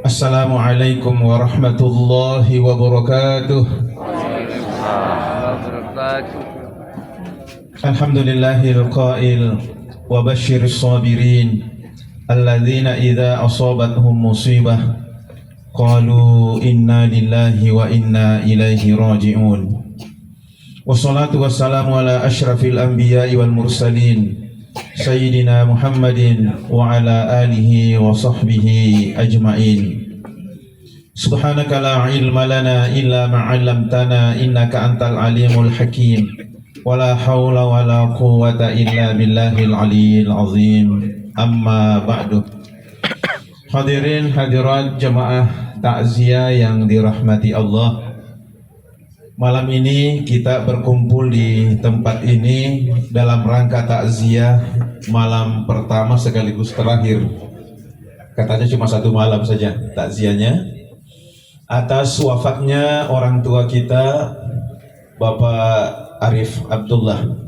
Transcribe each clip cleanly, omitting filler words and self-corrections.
Assalamualaikum warahmatullahi wabarakatuh. Alhamdulillahil qail wa basyiris sabirin alladzina idza asabathum musibah qalu inna lillahi wa inna ilaihi raji'un. Wassalatu wassalamu ala asyrafil anbiya'i wal mursalin Sayyidina Muhammadin wa ala alihi wa sahbihi ajma'in. Subhanaka la ilma lana illa ma'allamtana innaka antal alimul hakim. Wala hawla wala quwwata illa billahil aliyil azim. Amma ba'du. Hadirin hadirat jamaah takziah yang dirahmati Allah, malam ini kita berkumpul di tempat ini dalam rangka takziah malam pertama sekaligus terakhir. Katanya cuma satu malam saja takziahnya atas wafatnya orang tua kita Bapak Arif Abdullah.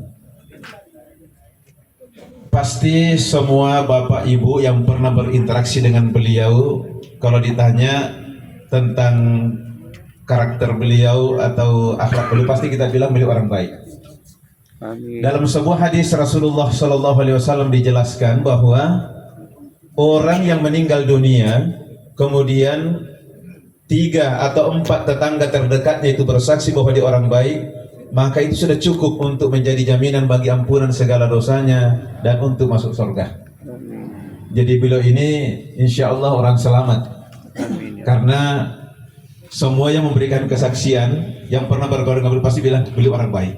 Pasti semua bapak ibu yang pernah berinteraksi dengan beliau, kalau ditanya tentang karakter beliau atau akhlak beliau, pasti kita bilang beliau orang baik. Amin. Dalam sebuah hadis Rasulullah SAW dijelaskan bahwa orang yang meninggal dunia kemudian 3 atau 4 tetangga terdekatnya itu bersaksi bahwa dia orang baik, maka itu sudah cukup untuk menjadi jaminan bagi ampunan segala dosanya dan untuk masuk surga. Jadi beliau ini insya Allah orang selamat. Amin. Karena semua yang memberikan kesaksian yang pernah bergaul dengan beliau pasti bilang beliau orang baik.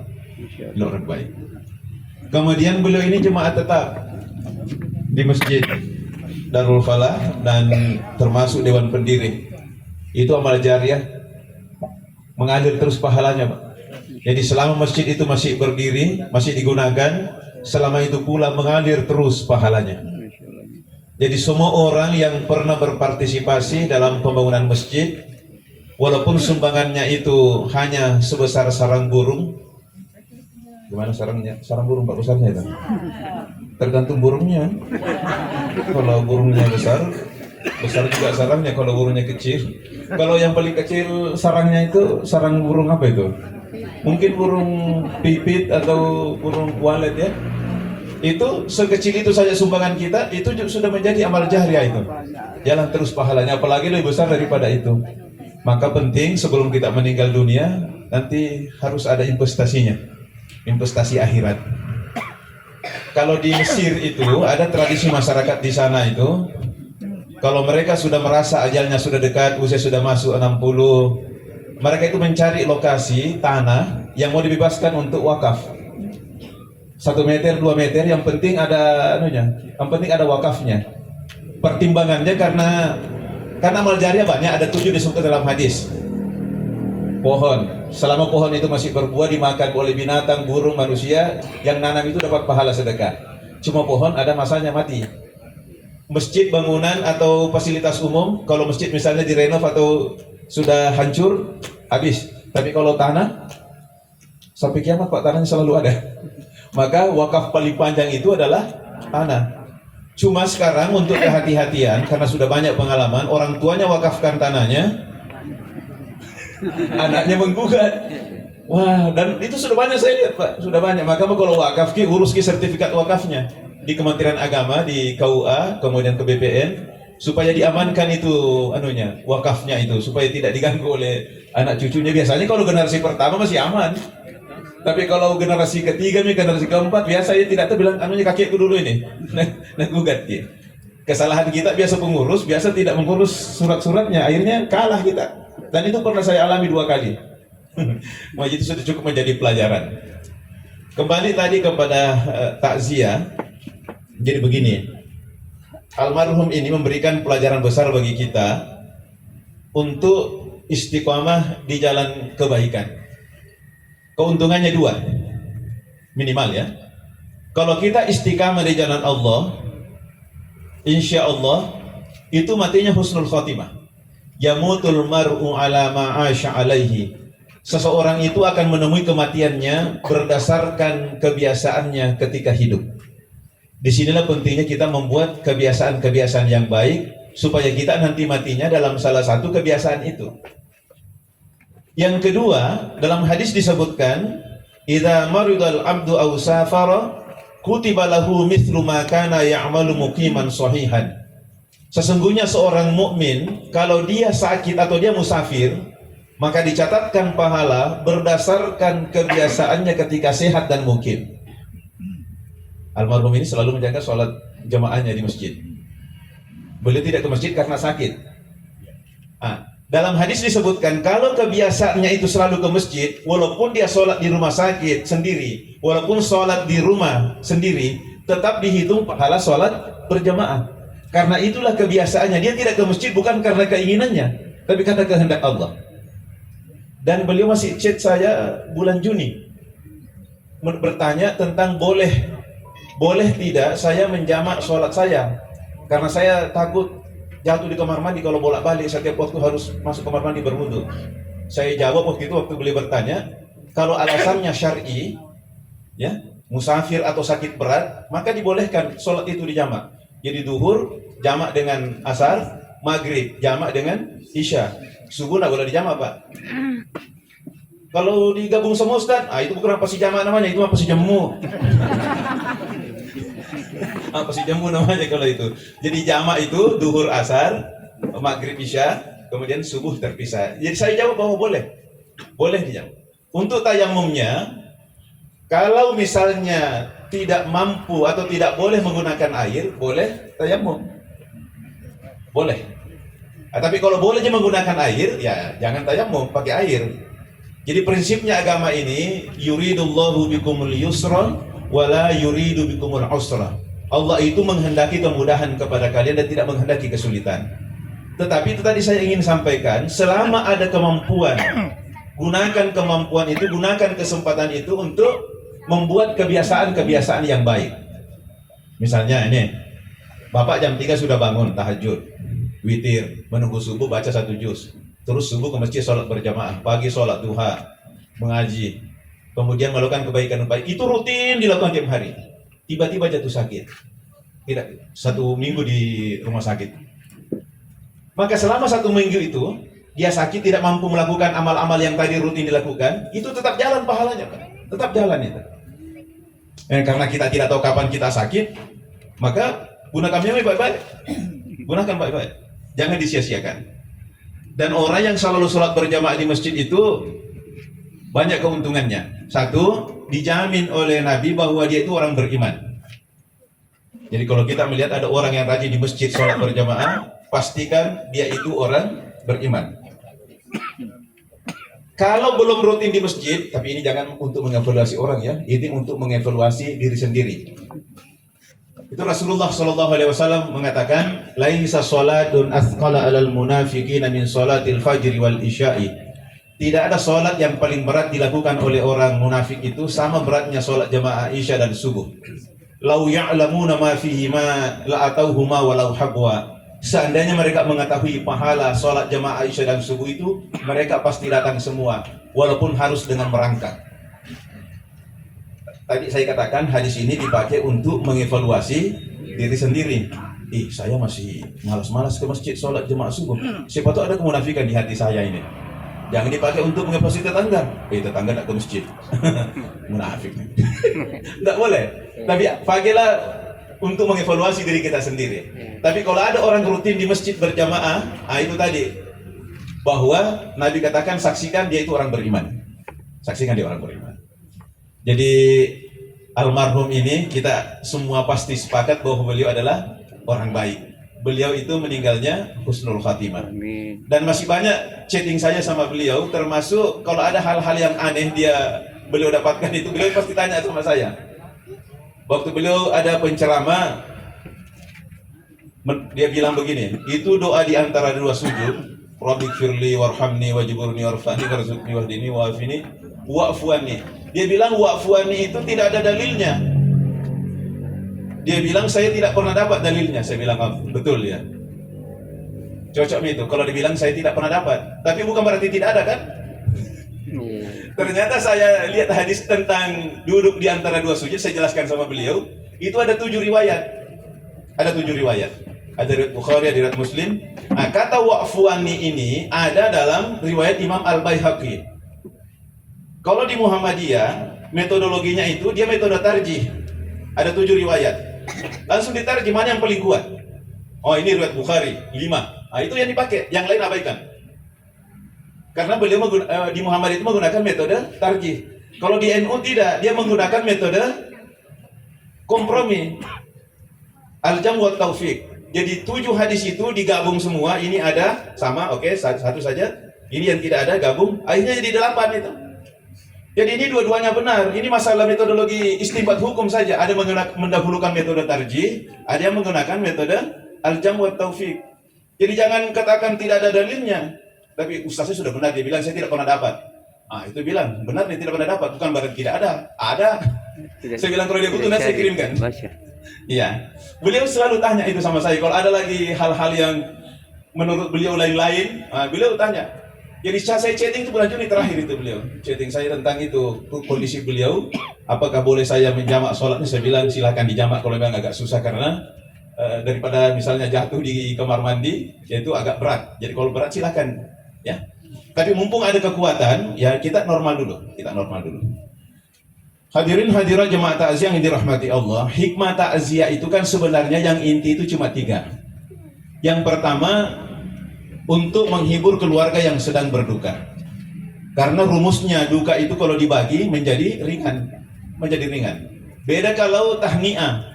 Beliau orang baik. Kemudian beliau ini jemaat tetap di Masjid Darul Falah dan termasuk dewan pendiri. Itu amal jariah, mengalir terus pahalanya, Pak. Jadi selama masjid itu masih berdiri, masih digunakan, selama itu pula mengalir terus pahalanya. Jadi semua orang yang pernah berpartisipasi dalam pembangunan masjid, walaupun sumbangannya itu hanya sebesar sarang burung. Gimana sarangnya? Sarang burung Pak, besarnya itu? Tergantung burungnya. Kalau burungnya besar, besar juga sarangnya. Kalau burungnya kecil, kalau yang paling kecil sarangnya itu sarang burung apa itu? Mungkin burung pipit atau burung walet ya. Itu sekecil itu saja sumbangan kita, itu sudah menjadi amal jariah itu. Jalan terus pahalanya, apalagi lebih besar daripada itu. Maka penting sebelum kita meninggal dunia nanti harus ada investasinya, investasi akhirat. Kalau di Mesir itu ada tradisi masyarakat di sana itu, kalau mereka sudah merasa ajalnya sudah dekat, usia sudah masuk 60, mereka itu mencari lokasi tanah yang mau dibebaskan untuk wakaf. 1 meter, 2 meter, yang penting ada anunya, yang penting ada wakafnya. Pertimbangannya karena amal jariah banyak, ada 7 disebut dalam hadis. Pohon, selama pohon itu masih berbuah, dimakan oleh binatang, burung, manusia, yang nanam itu dapat pahala sedekah. Cuma pohon ada masanya mati. Masjid, bangunan atau fasilitas umum, kalau masjid misalnya direnov atau sudah hancur, habis. Tapi kalau tanah, sampai kiamat Pak, tanahnya selalu ada. Maka wakaf paling panjang itu adalah tanah. Cuma sekarang untuk kehati-hatian, karena sudah banyak pengalaman, orang tuanya wakafkan tanahnya, anaknya menggugat. Wah, dan itu sudah banyak saya lihat Pak, sudah banyak. Maka kalau wakaf, urus sertifikat wakafnya di Kementerian Agama, di KUA, kemudian ke BPN, supaya diamankan itu anunya, wakafnya itu, supaya tidak diganggu oleh anak cucunya. Biasanya kalau generasi pertama masih aman. Tapi kalau generasi ketiga, generasi keempat, biasanya tidak tuh bilang anunya kakekku dulu ini, nah gugat ya. Kesalahan kita biasa pengurus, biasa tidak mengurus surat-suratnya, akhirnya kalah kita. Dan itu pernah saya alami 2 kali. Wah, itu sudah cukup menjadi pelajaran. Kembali tadi kepada takziah. Jadi begini, almarhum ini memberikan pelajaran besar bagi kita untuk istiqamah di jalan kebaikan. Keuntungannya 2 minimal ya. Kalau kita istiqamah di jalan Allah, insya Allah itu matinya husnul khotimah. Yamutul mar'u ala ma'asha alaihi. Seseorang itu akan menemui kematiannya berdasarkan kebiasaannya ketika hidup. Disinilah pentingnya kita membuat kebiasaan-kebiasaan yang baik supaya kita nanti matinya dalam salah satu kebiasaan itu. Yang kedua, dalam hadis disebutkan, idza maridal abdu aw safara kutiba lahu mithlu ma kana ya'malu muqiman sahihan. Sesungguhnya seorang mukmin kalau dia sakit atau dia musafir, maka dicatatkan pahala berdasarkan kebiasaannya ketika sehat dan mukim. Almarhum ini selalu menjaga sholat jamaahnya di masjid. Beliau tidak ke masjid karena sakit. Dalam hadis disebutkan kalau kebiasaannya itu selalu ke masjid, walaupun dia sholat di rumah sakit sendiri, walaupun sholat di rumah sendiri, tetap dihitung pahala sholat berjamaah. Karena itulah kebiasaannya. Dia tidak ke masjid bukan karena keinginannya, tapi karena kehendak Allah. Dan beliau masih chat saya bulan Juni bertanya tentang boleh tidak saya menjamak sholat saya, karena saya takut jatuh di kamar mandi kalau bolak-balik, setiap waktu harus masuk kamar mandi berwudu. Saya jawab waktu itu, waktu beliau bertanya, kalau alasannya syar'i, ya, musafir atau sakit berat, maka dibolehkan sholat itu dijamak. Jadi duhur jamak dengan asar, maghrib jamak dengan isya, subuh nggak boleh dijamak, Pak. Kalau digabung semua, Ustaz, itu bukan apa sih jamak namanya, itu apa sih jemu. Apa sih jamu namanya kalau itu. Jadi jamak itu duhur asar, maghrib isya, kemudian subuh terpisah. Jadi saya jawab bahwa boleh dijamak. Untuk tayamumnya, kalau misalnya tidak mampu atau tidak boleh menggunakan air, boleh tayamum, boleh. Tapi kalau boleh menggunakan air, ya jangan tayamum pakai air. Jadi prinsipnya agama ini, yuridullahu bikumul yusra wala yuridu bikumul usra. Allah itu menghendaki kemudahan kepada kalian dan tidak menghendaki kesulitan. Tetapi itu tadi saya ingin sampaikan, selama ada kemampuan, gunakan kemampuan itu, gunakan kesempatan itu untuk membuat kebiasaan-kebiasaan yang baik. Misalnya ini, Bapak jam 3 sudah bangun, tahajud, witir, menunggu subuh baca 1 juz, terus subuh ke masjid sholat berjamaah, pagi sholat duha, mengaji, kemudian melakukan kebaikan baik, itu rutin dilakukan tiap hari. Tiba-tiba jatuh sakit, tidak 1 minggu di rumah sakit. Maka selama 1 minggu itu dia sakit, tidak mampu melakukan amal-amal yang tadi rutin dilakukan, itu tetap jalan pahalanya, Pak. Tetap jalan itu. Karena kita tidak tahu kapan kita sakit, maka gunakannya baik-baik. Gunakan baik-baik, jangan disia-siakan. Dan orang yang selalu sholat berjamaah di masjid itu banyak keuntungannya. 1, dijamin oleh Nabi bahwa dia itu orang beriman. Jadi kalau kita melihat ada orang yang rajin di masjid sholat berjamaah, pastikan dia itu orang beriman. Kalau belum rutin di masjid, tapi ini jangan untuk mengevaluasi orang ya, ini untuk mengevaluasi diri sendiri. Itu Rasulullah SAW mengatakan, laisa sholatun athqala alal munafiqina min sholatil fajri wal isya'i. Tidak ada sholat yang paling berat dilakukan oleh orang munafik itu sama beratnya sholat jamaah isya dan subuh. Lau ya'lamuna ma fihi ma la'atauhuma walau habwa. Seandainya mereka mengetahui pahala sholat jamaah isya dan subuh itu, mereka pasti datang semua, walaupun harus dengan merangkak. Tadi saya katakan hadis ini dipakai untuk mengevaluasi diri sendiri. Saya masih malas-malas ke masjid sholat jamaah subuh. Siapa tahu ada kemunafikan di hati saya ini. Jangan dipakai untuk mengevaluasi tetangga. Tetangga nak ke masjid. Munafik. Tidak boleh. Tapi pakailah untuk mengevaluasi diri kita sendiri. Tapi kalau ada orang rutin di masjid berjamaah, itu tadi, bahwa Nabi katakan saksikan dia itu orang beriman. Saksikan dia orang beriman. Jadi almarhum ini kita semua pasti sepakat bahwa beliau adalah orang baik. Beliau itu meninggalnya husnul khatimah. Dan masih banyak chatting saya sama beliau, termasuk kalau ada hal-hal yang aneh beliau dapatkan itu, beliau pasti tanya sama saya. Waktu beliau ada penceramah, dia bilang begini, itu doa di antara 2 sujud, Rabbighfirli warhamni wajburni warfa'ni warzuqni wahdini wa'afini wa'fuani. Dia bilang wa'fuani itu tidak ada dalilnya. Dia bilang saya tidak pernah dapat dalilnya. Saya bilang betul ya. Cocok itu. Kalau dibilang saya tidak pernah dapat, tapi bukan berarti tidak ada kan? Ternyata saya lihat hadis tentang duduk di antara 2 sujud, saya jelaskan sama beliau. Itu ada 7 riwayat. Ada 7 riwayat. Ada riwayat Bukhari, ada riwayat Muslim. Nah, kata wa'fu anni ini ada dalam riwayat Imam Al-Baihaqi. Kalau di Muhammadiyah, metodologinya itu dia metode tarjih. Ada 7 riwayat. Langsung ditarjih mana yang paling kuat. Oh, ini riwayat Bukhari 5. Nah, itu yang dipakai, yang lain abaikan. Karena beliau di Muhammad itu menggunakan metode tarjih. Kalau di NU tidak, dia menggunakan metode kompromi. Al-jam wa taufiq. Jadi 7 hadis itu digabung semua, ini ada sama, oke, satu saja. Ini yang tidak ada gabung, akhirnya jadi 8 itu. Jadi ini dua-duanya benar. Ini masalah metodologi istinbat hukum saja. Ada mendahulukan metode tarjih, ada yang menggunakan metode al-jam wa taufiq. Jadi jangan katakan tidak ada dalilnya. Tapi ustaznya sudah benar, dia bilang saya tidak pernah dapat. Ah, itu bilang benar nih, tidak pernah dapat, bukan berarti tidak ada. Ada. Saya bilang kalau dia butuh nanti saya kirimkan. Iya. Beliau selalu tanya itu sama saya. Kalau ada lagi hal-hal yang menurut beliau lain-lain, beliau tanya. Jadi saya chatting itu bulan Juni terakhir itu beliau. Chatting saya tentang itu kondisi beliau. Apakah boleh saya menjamak sholatnya? Saya bilang silakan dijamak kalau memang agak susah karena daripada misalnya jatuh di kamar mandi, yaitu agak berat. Jadi kalau berat silakan. Ya, tapi mumpung ada kekuatan, ya kita normal dulu, Hadirin hadirat jemaah takziah yang dirahmati Allah, hikmah takziah itu kan sebenarnya yang inti itu cuma 3. Yang pertama, untuk menghibur keluarga yang sedang berduka. Karena rumusnya duka itu kalau dibagi menjadi ringan. Beda kalau tahniah,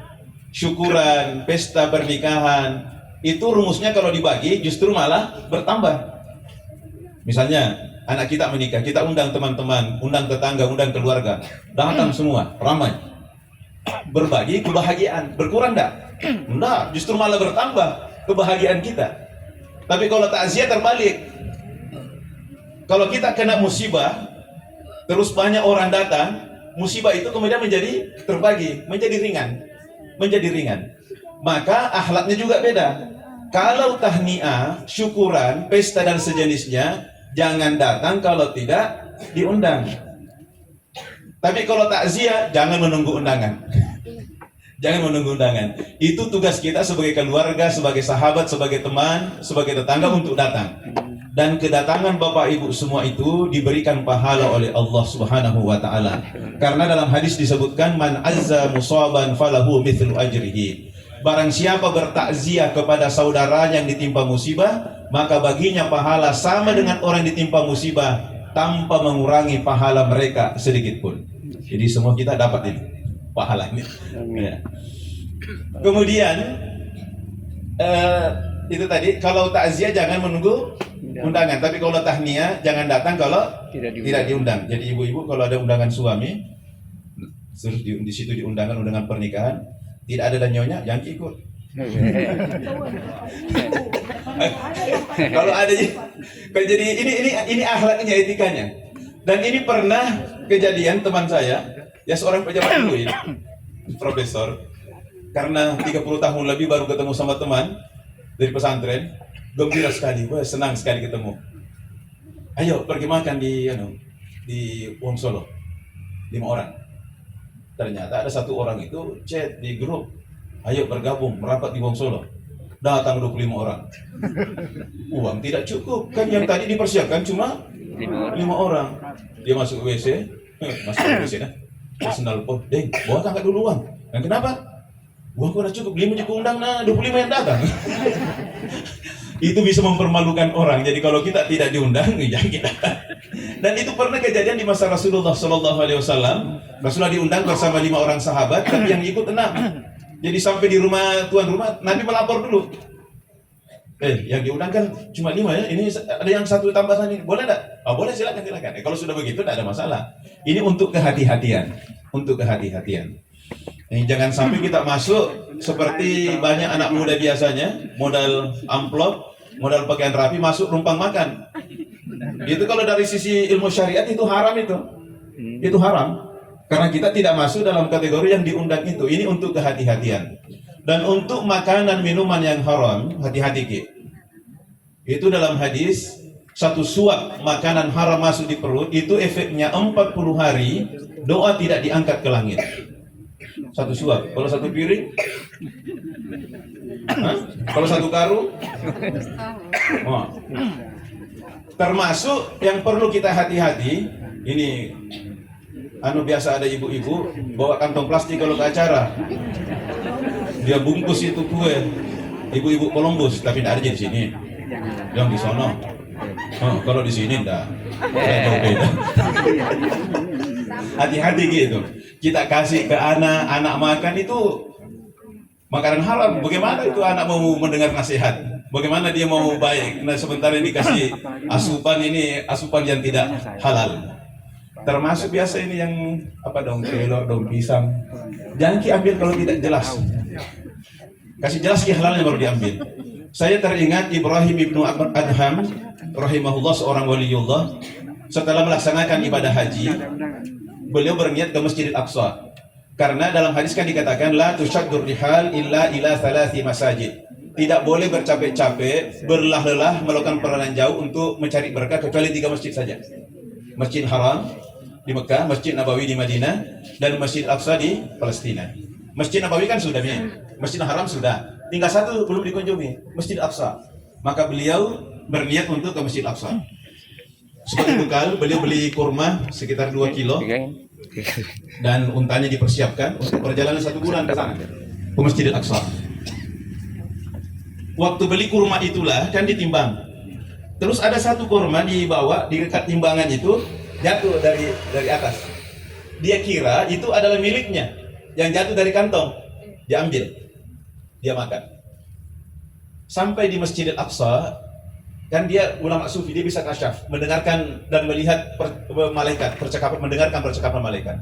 syukuran, pesta pernikahan, itu rumusnya kalau dibagi justru malah bertambah. Misalnya anak kita menikah, kita undang teman-teman, undang tetangga, undang keluarga, datang semua, ramai, berbagi kebahagiaan. Berkurang enggak? Enggak, justru malah bertambah kebahagiaan kita. Tapi kalau takziah terbalik, kalau kita kena musibah, terus banyak orang datang, musibah itu kemudian menjadi terbagi, menjadi ringan. Maka akhlaknya juga beda. Kalau tahniah, syukuran, pesta dan sejenisnya, jangan datang kalau tidak diundang. Tapi kalau takziah, jangan menunggu undangan. Itu tugas kita sebagai keluarga, sebagai sahabat, sebagai teman, sebagai tetangga untuk datang. Dan kedatangan Bapak Ibu semua itu diberikan pahala oleh Allah Subhanahu wa taala. Karena dalam hadis disebutkan man azza musaban falahu mithlu ajrihi. Barang siapa bertakziah kepada saudaranya yang ditimpa musibah, maka baginya pahala sama dengan orang yang ditimpa musibah tanpa mengurangi pahala mereka sedikit pun. Jadi semua kita dapat ini pahala ini. Ya. Kemudian itu tadi, kalau takziah jangan menunggu undangan, tapi kalau tahniah jangan datang kalau tidak diundang. Jadi ibu-ibu kalau ada undangan suami, terus di situ undangan pernikahan, tidak ada dan nyonya, jangan ikut. Kalau ada, jadi ini akhlaknya, etikanya. Dan ini pernah kejadian teman saya, ya seorang pejabat dulu ini, profesor, karena 30 tahun lebih baru ketemu sama teman dari pesantren, gembira sekali, wah senang sekali ketemu. Ayo pergi makan di Wong Solo, 5 orang. Ternyata ada 1 orang itu chat di grup, ayo bergabung merapat di Wong Solo. Datang 25 orang. Uang tidak cukup, kan yang tadi dipersiapkan cuma 5 orang. Dia masuk WC, nah. Terus nelpon, "Deng, bawa angkat dulu uang." Dan kenapa? Uang udah cukup, dia mencukup undang 25 yang datang. Itu bisa mempermalukan orang. Jadi kalau kita tidak diundang, jangan kita. Dan itu pernah kejadian di masa Rasulullah SAW. Rasulullah diundang bersama 5 orang sahabat, tapi yang ikut 6. Jadi sampai di rumah tuan rumah, Nabi melapor dulu. Yang diundang kan cuma 5 ya. Ini ada yang 1 tambahan ini, boleh enggak? Oh, boleh, silakan. Kalau sudah begitu tidak ada masalah. Ini untuk kehati-hatian. Jangan sampai kita masuk seperti banyak anak muda biasanya, modal amplop, modal pakaian rapi, masuk numpang makan. Itu kalau dari sisi ilmu syariat itu haram itu. Itu haram. Karena kita tidak masuk dalam kategori yang diundang itu. Ini untuk kehati-hatian. Dan untuk makanan minuman yang haram, hati-hati Ki. Itu dalam hadis, 1 suap makanan haram masuk di perut, itu efeknya 40 hari doa tidak diangkat ke langit. 1 suap, kalau 1 piring Hah? Kalau 1 karung? Oh. Termasuk yang perlu kita hati-hati, ini biasa ada ibu-ibu bawa kantong plastik kalau ke acara. Dia bungkus itu kue. Ibu-ibu Columbus, tapi tidak ada di sini. Yang di sono. Oh, kalau di sini enggak. Jauh beda. Hati-hati gitu. Kita kasih ke anak makan itu makanan haram. Bagaimana itu anak mau mendengar nasihat? Bagaimana dia mau baik? Nah, sementara ini kasih asupan yang tidak halal. Termasuk biasa ini yang daun kelor, daun pisang. Jangan diambil kalau tidak jelas. Kasih jelas halalnya baru diambil. Saya teringat Ibrahim ibnu Adham rahimahullah, seorang waliullah, setelah melaksanakan ibadah haji, beliau berniat ke Masjidil Aqsa. Karena dalam hadis kan dikatakan la tusyaddur rihal illa ila thalathi masajid. Tidak boleh bercapek-capek, berlelah-lelah melakukan perjalanan jauh untuk mencari berkah kecuali 3 masjid saja. Masjid Haram di Mekah, Masjid Nabawi di Madinah, dan Masjid Aqsa di Palestina. Masjid Nabawi kan sudah nih, Masjid Haram sudah, tinggal 1 belum dikunjungi, Masjid Aqsa. Maka beliau berniat untuk ke Masjid Aqsa. Sebagai bekal, beliau beli kurma sekitar 2 kilo dan untanya dipersiapkan untuk perjalanan 1 bulan ke sana, ke Masjid Aqsa. Waktu beli kurma itulah kan ditimbang. Terus ada 1 kurma dibawa di dekat timbangan itu jatuh dari atas. Dia kira itu adalah miliknya. Yang jatuh dari kantong, diambil, dia makan. Sampai di Masjidil Aqsa, kan dia ulama sufi, dia bisa kasyaf, mendengarkan dan melihat malaikat, mendengarkan percakapan malaikat.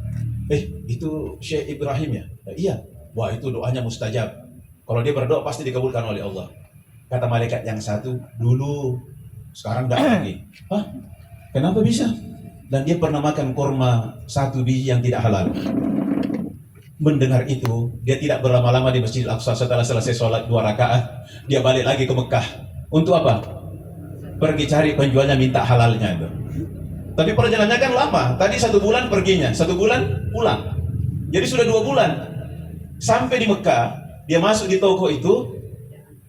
Itu Syekh Ibrahim ya? Iya. Wah, itu doanya mustajab. Kalau dia berdoa pasti dikabulkan oleh Allah. Kata malaikat yang satu, dulu, sekarang enggak lagi. Hah? Kenapa bisa? Dan dia pernah makan kurma 1 biji yang tidak halal. Mendengar itu, dia tidak berlama-lama di Masjidil Aqsa. Setelah selesai sholat 2 rakaat, dia balik lagi ke Mekah. Untuk apa? Pergi cari penjualnya, minta halalnya itu. Tapi perjalanannya kan lama. Tadi 1 bulan perginya, 1 bulan pulang. Jadi sudah 2 bulan. Sampai di Mekah, dia masuk di toko itu,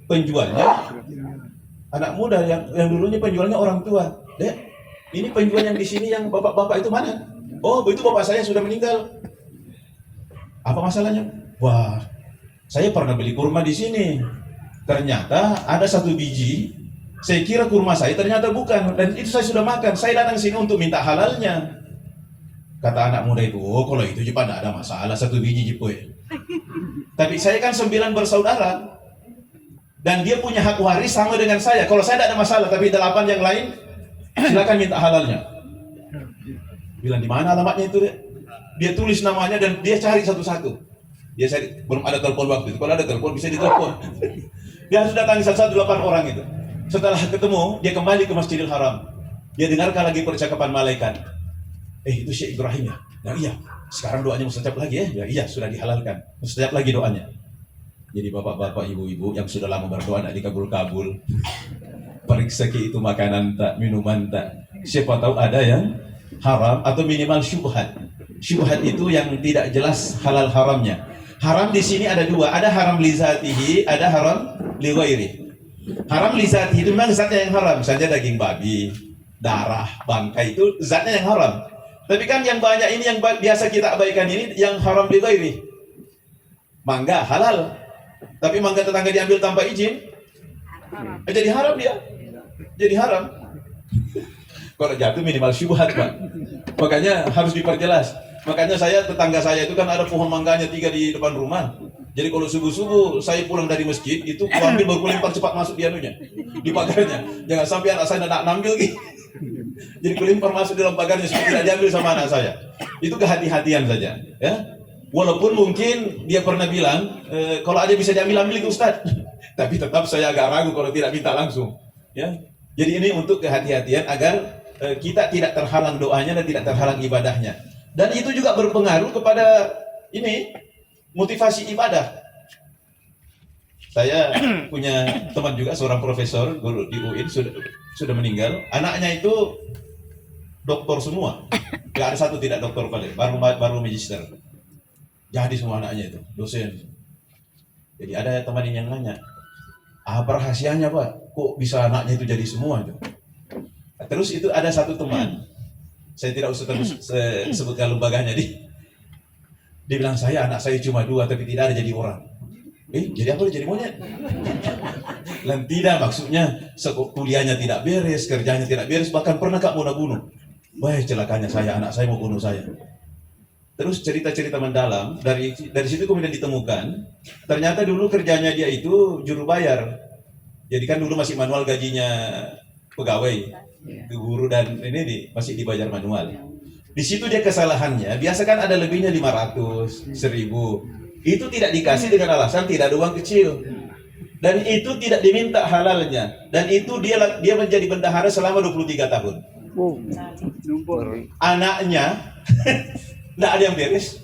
penjualnya anak muda yang dulunya penjualnya orang tua. Dek, ini penjual yang di sini yang bapak-bapak itu mana? Oh, itu bapak saya sudah meninggal. Apa masalahnya? Wah, saya pernah beli kurma di sini. Ternyata ada 1 biji. Saya kira kurma saya, ternyata bukan. Dan itu saya sudah makan. Saya datang sini untuk minta halalnya. Kata anak muda itu, oh kalau itu juga tidak ada masalah, 1 biji jipoy. Tapi saya kan 9 bersaudara. Dan dia punya hak waris sama dengan saya. Kalau saya tidak ada masalah, tapi 8 yang lain, silakan minta halalnya. Bilang di mana alamatnya itu, deh? Dia tulis namanya dan dia cari satu-satu. Dia cari, belum ada telepon waktu itu. Kalau ada telepon bisa ditelepon. Dia harus datangi satu-satu 8 orang itu. Setelah ketemu, dia kembali ke Masjidil Haram. Dia dengarkan lagi percakapan malaikat. Itu Syekh Ibrahim ya? Nah iya, sekarang doanya mustajab lagi ya? Ya iya, sudah dihalalkan. Mustajab lagi doanya. Jadi bapak-bapak, ibu-ibu yang sudah lama berdoa tidak dikabul-kabul. Periksa itu makanan tak, minuman tak. Siapa tahu ada yang haram atau minimal syubhat. Syubhat itu yang tidak jelas halal haramnya. Haram di sini ada 2, ada haram li zatihi, ada haram li ghairi. Haram li zatihi itu memang zatnya yang haram, saja daging babi, darah, bangkai itu zatnya yang haram. Tapi kan yang banyak ini yang biasa kita abaikan ini yang haram li ghairi. Mangga halal, tapi mangga tetangga diambil tanpa izin, jadi haram dia. Jadi haram. Kalau jatuh minimal syubhat, Pak. Makanya harus diperjelas. Makanya tetangga saya itu kan ada pohon mangganya 3 di depan rumah. Jadi kalau subuh-subuh saya pulang dari masjid, itu aku ambil baru lempar cepat masuk di anunya, di pagarnya. Jangan sampai anak saya nak ngambil gitu. Jadi kelempar masuk di dalam pagarnya supaya tidak diambil sama anak saya. Itu kehati-hatian saja, ya. Walaupun mungkin dia pernah bilang, kalau ada bisa diambil ke Ustaz. Tapi tetap saya agak ragu kalau tidak minta langsung, ya. Jadi ini untuk kehati-hatian agar kita tidak terhalang doanya dan tidak terhalang ibadahnya. Dan itu juga berpengaruh kepada ini motivasi ibadah. Saya punya teman juga seorang profesor guru di UIN sudah meninggal. Anaknya itu doktor semua. Gak ada satu tidak doktor baru magister. Jadi semua anaknya itu dosen. Jadi ada teman yang nanya, Apa rahasianya Pak? Kok bisa anaknya itu jadi semua? Terus itu ada satu teman, saya tidak usah sebutkan lembaganya, dia bilang anak saya cuma 2 tapi tidak ada jadi orang. Jadi apa? Jadi monyet? Dan tidak, maksudnya kuliahnya tidak beres, kerjanya tidak beres, bahkan pernah Kak mau bunuh. Baik celakanya anak saya mau bunuh saya. Terus cerita-cerita mendalam, dari situ kemudian ditemukan, ternyata dulu kerjanya dia itu juru bayar. Jadi kan dulu masih manual gajinya pegawai, guru dan ini masih dibayar manual. Di situ dia kesalahannya, biasa kan ada lebihnya 500, 1000. Itu tidak dikasih dengan alasan tidak ada uang kecil. Dan itu tidak diminta halalnya. Dan itu dia menjadi bendahara selama 23 tahun. Anaknya nggak ada yang beres,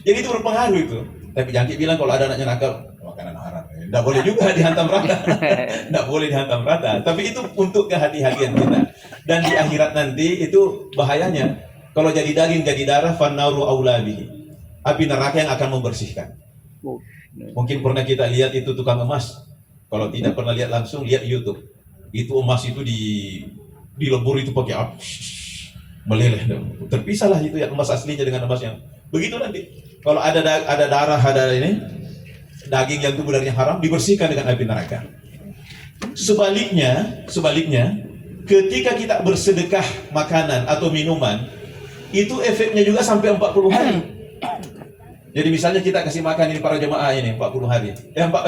jadi itu berpengaruh itu. Tapi jangan bilang kalau ada anaknya nakal makanan haram, nggak boleh juga dihantam rata, tapi itu untuk kehati-hatian kita. Dan di akhirat nanti itu bahayanya, kalau jadi daging jadi darah, fannaru aula bihi, api neraka yang akan membersihkan. Mungkin pernah kita lihat itu tukang emas, kalau tidak pernah lihat langsung, lihat di YouTube. Itu emas itu dilebur itu pakai api, meleleh, terpisahlah itu yang emas aslinya dengan emas yang begitu. Nanti kalau ada darah, ada ini daging yang tubuh-daging haram, dibersihkan dengan api neraka. Sebaliknya ketika kita bersedekah makanan atau minuman, itu efeknya juga sampai 40 hari. Jadi misalnya kita kasih makan ini para jemaah ini 40 hari,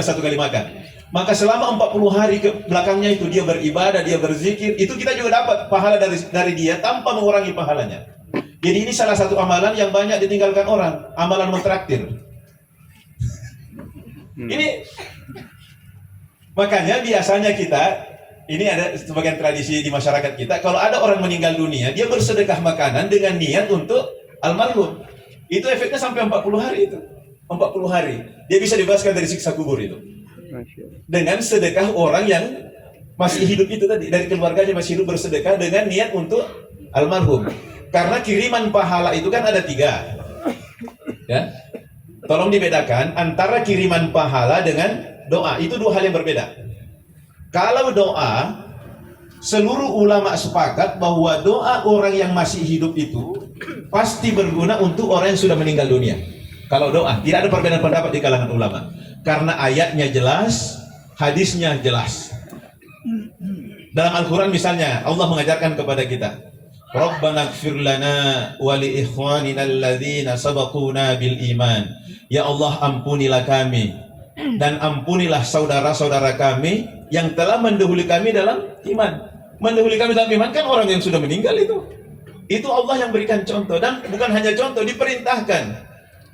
satu kali makan. Maka selama 40 hari ke belakangnya itu dia beribadah, dia berzikir, itu kita juga dapat pahala dari dia tanpa mengurangi pahalanya. Jadi ini salah satu amalan yang banyak ditinggalkan orang, amalan mentraktir. Ini makanya biasanya kita, ini ada sebagian tradisi di masyarakat kita, kalau ada orang meninggal dunia, dia bersedekah makanan dengan niat untuk almarhum. Itu efeknya sampai 40 hari itu. 40 hari. Dia bisa dibebaskan dari siksa kubur itu. Dengan sedekah orang yang masih hidup itu tadi, dari keluarganya masih hidup, bersedekah dengan niat untuk almarhum. Karena kiriman pahala itu kan ada 3. Ya. Tolong dibedakan antara kiriman pahala dengan doa. Itu 2 hal yang berbeda. Kalau doa, seluruh ulama sepakat bahwa doa orang yang masih hidup itu pasti berguna untuk orang yang sudah meninggal dunia. Kalau doa, tidak ada perbedaan pendapat di kalangan ulama. Karena ayatnya jelas, hadisnya jelas. Dalam Al-Quran misalnya, Allah mengajarkan kepada kita, Rabbana ighfir lana wa li ikhwanina alladhina sabaquna bil iman. Ya Allah, ampunilah kami dan ampunilah saudara-saudara kami yang telah mendahului kami dalam iman. Mendahului kami dalam iman kan orang yang sudah meninggal itu. Itu Allah yang berikan contoh, dan bukan hanya contoh, diperintahkan.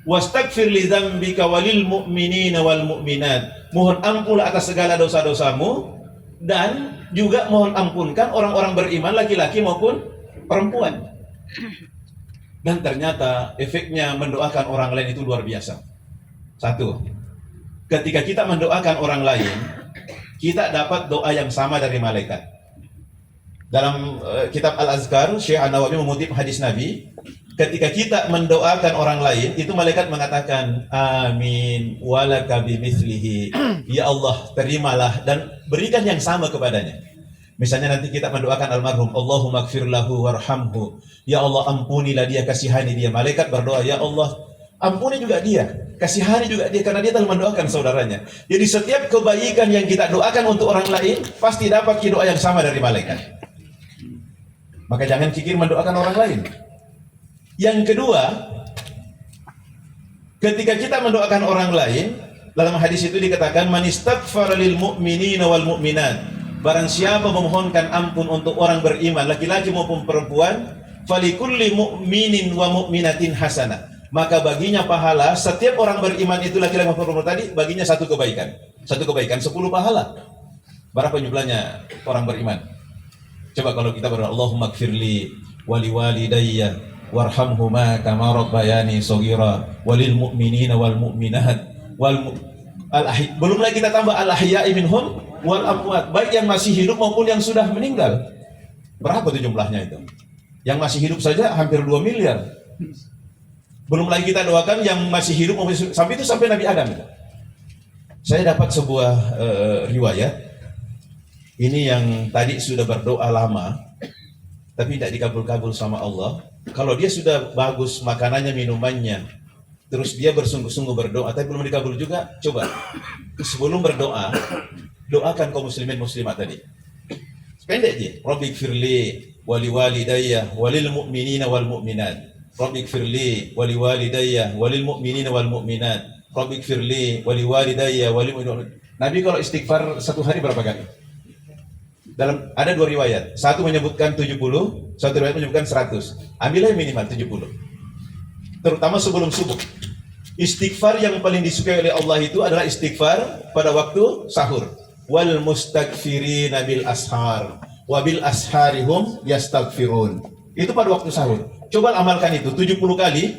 Wastaghfir li dzambika walil mu'minina wal mu'minat. Mohon ampun atas segala dosa-dosamu, dan juga mohon ampunkan orang-orang beriman laki-laki maupun perempuan. Dan ternyata efeknya mendoakan orang lain itu luar biasa. 1. Ketika kita mendoakan orang lain, kita dapat doa yang sama dari malaikat. Dalam kitab Al-Azkar, Syekh An-Nawawi mengutip hadis Nabi, ketika kita mendoakan orang lain, itu malaikat mengatakan, amin, walaka bimithlihi. Ya Allah, terimalah dan berikan yang sama kepadanya. Misalnya nanti kita mendoakan almarhum, Allahumma ighfir lahu warhamhu. Ya Allah, ampunilah dia, kasihani dia. Malaikat berdoa, ya Allah, ampuni juga dia, kasihani juga dia, karena dia telah mendoakan saudaranya. Jadi setiap kebaikan yang kita doakan untuk orang lain, pasti dapat doa yang sama dari malaikat. Maka jangan kikir mendoakan orang lain. Yang kedua, ketika kita mendoakan orang lain, dalam hadis itu dikatakan, man istaghfara lil mu'minina wal mu'minat. Barang siapa memohonkan ampun untuk orang beriman, laki-laki maupun perempuan, falikulli mu'minin wa mu'minatin hasanah. Maka baginya pahala, setiap orang beriman itu laki-laki maupun perempuan tadi, baginya 1 kebaikan. 1 kebaikan 10 pahala. Berapa jumlahnya orang beriman? Coba kalau kita berdoa, Allahumma ighfirli wali walidayya warhamhuma kama rabbayani shaghira walil mu'minina wal mu'minat belum lagi kita tambah al-ahya'i minhum wal amwat, baik yang masih hidup maupun yang sudah meninggal. Berapa itu jumlahnya itu? Yang masih hidup saja hampir 2 miliar. Belum lagi kita doakan yang masih hidup sampai Nabi Adam itu. Saya dapat sebuah riwayat. Ini yang tadi sudah berdoa lama, tapi tidak dikabul-kabul sama Allah. Kalau dia sudah bagus makanannya, minumannya, terus dia bersungguh-sungguh berdoa, tapi belum dikabul juga, coba sebelum berdoa, doakan kaum muslimin muslimat tadi. Pendek aja. Rabbik firli wali walidayya walil mu'minina wal mu'minat. Rabbik firli wali walidayya walil mu'minina wal mu'minat. Rabbik firli wali walidayya walil mu'minina. Nabi kalau istighfar satu hari berapa kali? Ada dua riwayat. Satu menyebutkan 70, satu riwayat menyebutkan 100. Ambillah yang minimal 70. Terutama sebelum subuh. Istighfar yang paling disukai oleh Allah itu adalah istighfar pada waktu sahur. Wal mustaghfirina bil ashar wa bil asharihum yastaghfirun. Itu pada waktu sahur. Coba amalkan itu 70 kali.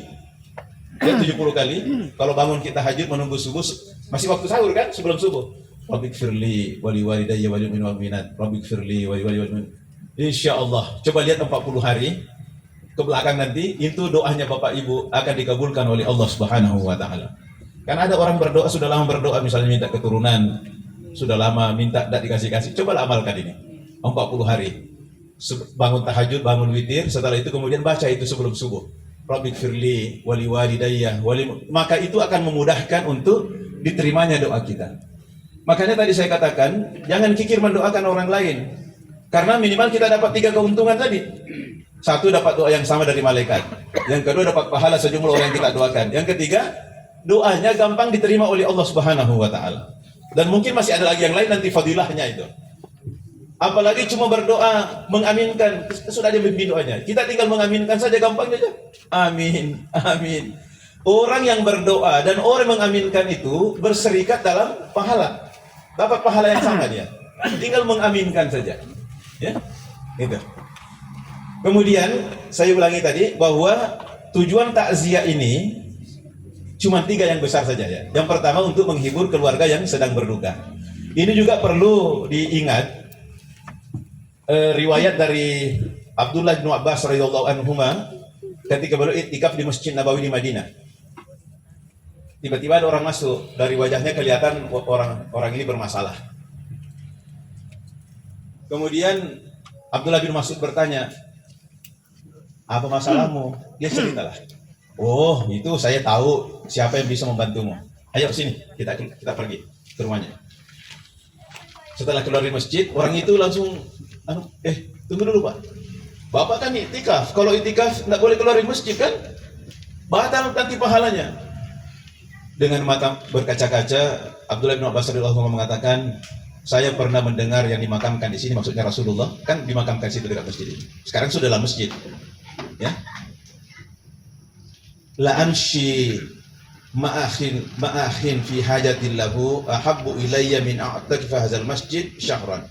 Ya 70 kali. Kalau bangun kita tahajud menunggu subuh, masih waktu sahur kan sebelum subuh. Rabbik firli wali walidayya wal mu'minat. Rabbik firli wali walidayya. Insyaallah. Coba lihat 40 hari ke belakang nanti, itu doanya Bapak Ibu akan dikabulkan oleh Allah Subhanahu wa taala. Karena ada orang berdoa, sudah lama berdoa misalnya minta keturunan, sudah lama minta tidak dikasih-kasih. Cobalah amalkan ini 40 hari. Bangun tahajud, bangun witir, setelah itu kemudian baca itu sebelum subuh. Rabbik firli wali walidayya maka itu akan memudahkan untuk diterimanya doa kita. Makanya tadi saya katakan, jangan kikir mendoakan orang lain. Karena minimal kita dapat 3 keuntungan tadi. Satu, dapat doa yang sama dari malaikat. Yang kedua, dapat pahala sejumlah orang yang kita doakan. Yang ketiga, doanya gampang diterima oleh Allah Subhanahu wa taala. Dan mungkin masih ada lagi yang lain nanti fadilahnya itu. Apalagi cuma berdoa, mengaminkan, sudah ada bimbing doanya. Kita tinggal mengaminkan saja, gampang saja. Amin, amin. Orang yang berdoa dan orang yang mengaminkan itu berserikat dalam pahala. Dapat pahala yang sama dia. Tinggal mengaminkan saja. Ya, itu. Kemudian saya ulangi tadi bahwa tujuan takziah ini cuma 3 yang besar saja ya. Yang pertama untuk menghibur keluarga yang sedang berduka. Ini juga perlu diingat riwayat dari Abdullah bin Abbas radhiyallahu anhuma ketika beliau iktikaf di Masjid Nabawi di Madinah. Tiba-tiba ada orang masuk, dari wajahnya kelihatan orang ini bermasalah. Kemudian Abdullah bin Mas'ud bertanya, apa masalahmu? Dia ceritalah. Oh, itu saya tahu siapa yang bisa membantumu. Ayo sini, kita pergi ke rumahnya. Setelah keluar dari masjid, orang itu langsung, tunggu dulu Pak. Bapak kan iktikaf. Kalau iktikaf tidak boleh keluar dari masjid kan? Batal nanti pahalanya. Dengan mata berkaca-kaca, Abdullah bin Abbas radhiyallahu anhu mengatakan, saya pernah mendengar yang dimakamkan di sini, maksudnya Rasulullah kan dimakamkan situ dekat masjid ini. Sekarang sudah dalam masjid. Ya. La amshi ma'akhin fi hajatin lahu ahabbu ilayya min a'takifa hadzal masjid syahran.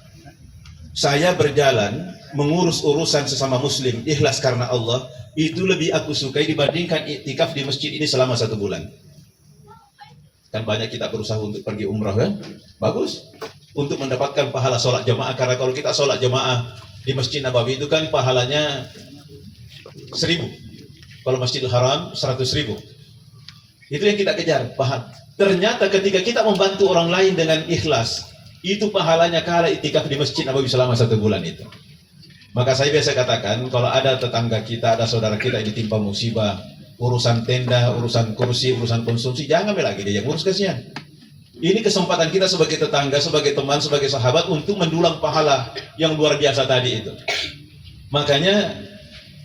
Saya berjalan mengurus urusan sesama muslim ikhlas karena Allah, itu lebih aku sukai dibandingkan iktikaf di masjid ini selama 1 bulan. Kan banyak kita berusaha untuk pergi umrah kan? Bagus. Untuk mendapatkan pahala sholat jamaah, karena kalau kita sholat jamaah di Masjid Nabawi itu kan pahalanya 1000. Kalau Masjidil Haram 100.000. Itu yang kita kejar, paham. Ternyata ketika kita membantu orang lain dengan ikhlas, itu pahalanya kalah iktikaf di Masjid Nabawi selama 1 bulan itu. Maka saya biasa katakan, kalau ada tetangga kita, ada saudara kita yang ditimpa musibah, urusan tenda, urusan kursi, urusan konsumsi, jangan ambil lagi dia yang urus, kasihan. Ini kesempatan kita sebagai tetangga, sebagai teman, sebagai sahabat untuk mendulang pahala yang luar biasa tadi itu. Makanya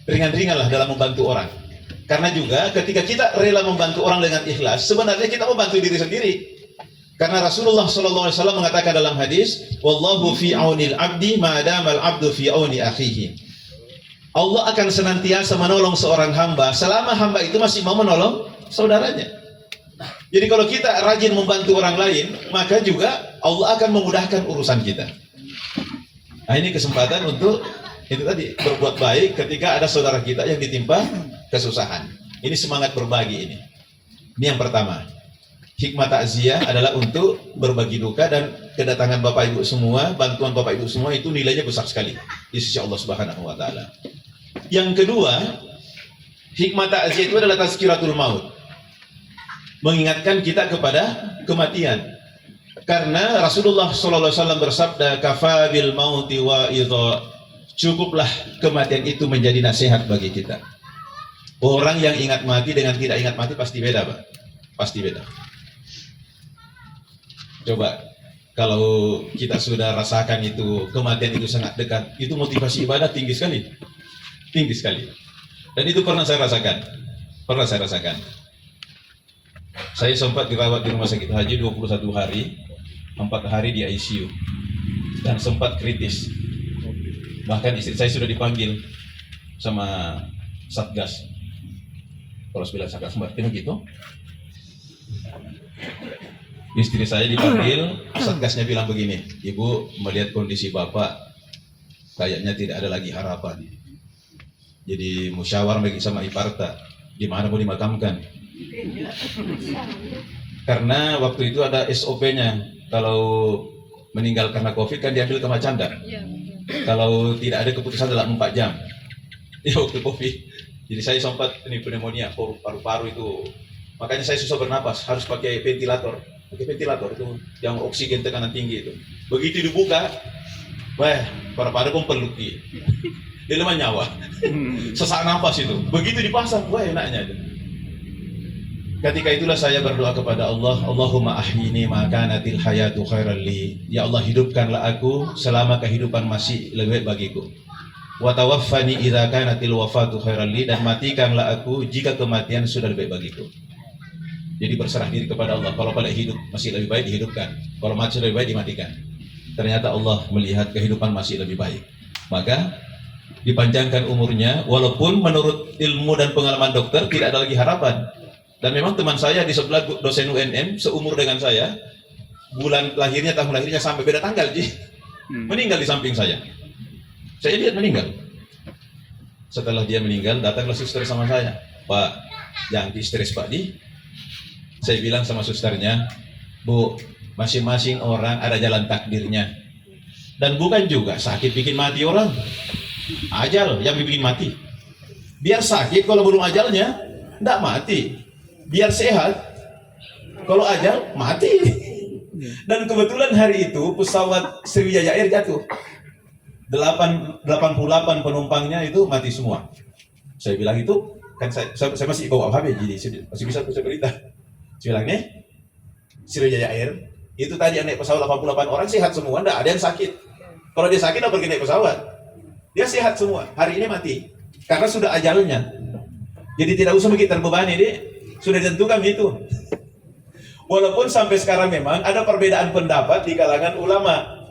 ringan-ringanlah dalam membantu orang. Karena juga ketika kita rela membantu orang dengan ikhlas, sebenarnya kita membantu diri sendiri. Karena Rasulullah SAW mengatakan dalam hadis, wallahu fi aunil abdi ma'adamal abdu fi auni akhihi. Allah akan senantiasa menolong seorang hamba selama hamba itu masih mau menolong saudaranya. Jadi kalau kita rajin membantu orang lain, maka juga Allah akan memudahkan urusan kita. Nah, ini kesempatan untuk itu tadi, berbuat baik ketika ada saudara kita yang ditimpa kesusahan. Ini semangat berbagi ini. Ini yang pertama. Hikmah takziah adalah untuk berbagi duka, dan kedatangan Bapak Ibu semua, bantuan Bapak Ibu semua itu nilainya besar sekali di sisi Allah Subhanahu wa taala. Yang kedua, hikmah takziah itu adalah tazkiratul maut. Mengingatkan kita kepada kematian. Karena Rasulullah SAW bersabda, kafa bil mauti wa idha, cukuplah kematian itu menjadi nasihat bagi kita. Orang yang ingat mati dengan tidak ingat mati pasti beda, Pak. Pasti beda. Coba kalau kita sudah rasakan itu, kematian itu sangat dekat, itu motivasi ibadah tinggi sekali. Tinggi sekali. Dan itu pernah saya rasakan. Pernah saya rasakan. Saya sempat dirawat di rumah sakit haji 21 hari, 4 hari di ICU. Dan sempat kritis. Bahkan istri saya sudah dipanggil sama Satgas. Kalau bilang Satgas Martin gitu. Istri saya dipanggil, Satgasnya bilang begini, Ibu melihat kondisi Bapak kayaknya tidak ada lagi harapan. Jadi musyawarah bagi sama Iparta, di mana mau dimakamkan. Karena waktu itu ada SOP-nya, kalau meninggal karena COVID kan diambil ke Macanda. Kalau tidak ada keputusan dalam 4 jam. Ya waktu COVID. Jadi saya sempat ini pneumonia, paru-paru itu. Makanya saya susah bernapas, harus pakai ventilator. Pakai ventilator itu yang oksigen tekanan tinggi itu. Begitu dibuka, wah, paru-paru pun peluki. Dia lemah nyawa. Sesak nafas itu. Begitu dipasang, wah enaknya itu. Ketika itulah saya berdoa kepada Allah, Allahumma ahyini ma kanatil hayatu khairan li. Ya Allah, hidupkanlah aku selama kehidupan masih lebih baik bagiku. Wa tawaffani idza kanatil wafatu khairan li, dan matikanlah aku jika kematian sudah lebih baik bagiku. Jadi berserah diri kepada Allah. Kalau pada hidup masih lebih baik dihidupkan, kalau mati lebih baik dimatikan. Ternyata Allah melihat kehidupan masih lebih baik, maka dipanjangkan umurnya. Walaupun menurut ilmu dan pengalaman dokter tidak ada lagi harapan. Dan memang teman saya di sebelah dosen UNM seumur dengan saya, bulan lahirnya, tahun lahirnya sampai beda tanggal, meninggal di samping saya. Saya lihat meninggal. Setelah dia meninggal, datanglah suster sama saya, Pak, jangan di-stres Pak Di. Saya bilang sama susternya, Bu, masing-masing orang ada jalan takdirnya. Dan bukan juga sakit bikin mati orang, ajal yang bikin mati. Biar sakit kalau belum ajalnya, tidak mati. Biar sehat, kalau ajal mati. Dan kebetulan hari itu pesawat Sriwijaya Air jatuh. 88 penumpangnya itu mati semua. Saya bilang itu, kan saya masih bawa HP, jadi masih bisa baca berita. Saya bilang nih, Sriwijaya Air itu tadi yang naik pesawat 88 orang sehat semua, enggak ada yang sakit. Kalau dia sakit, apa pergi naik pesawat? Dia sehat semua. Hari ini mati karena sudah ajalnya. Jadi tidak usah begitu terbebani, dia sudah ditentukan itu. Walaupun sampai sekarang memang ada perbedaan pendapat di kalangan ulama.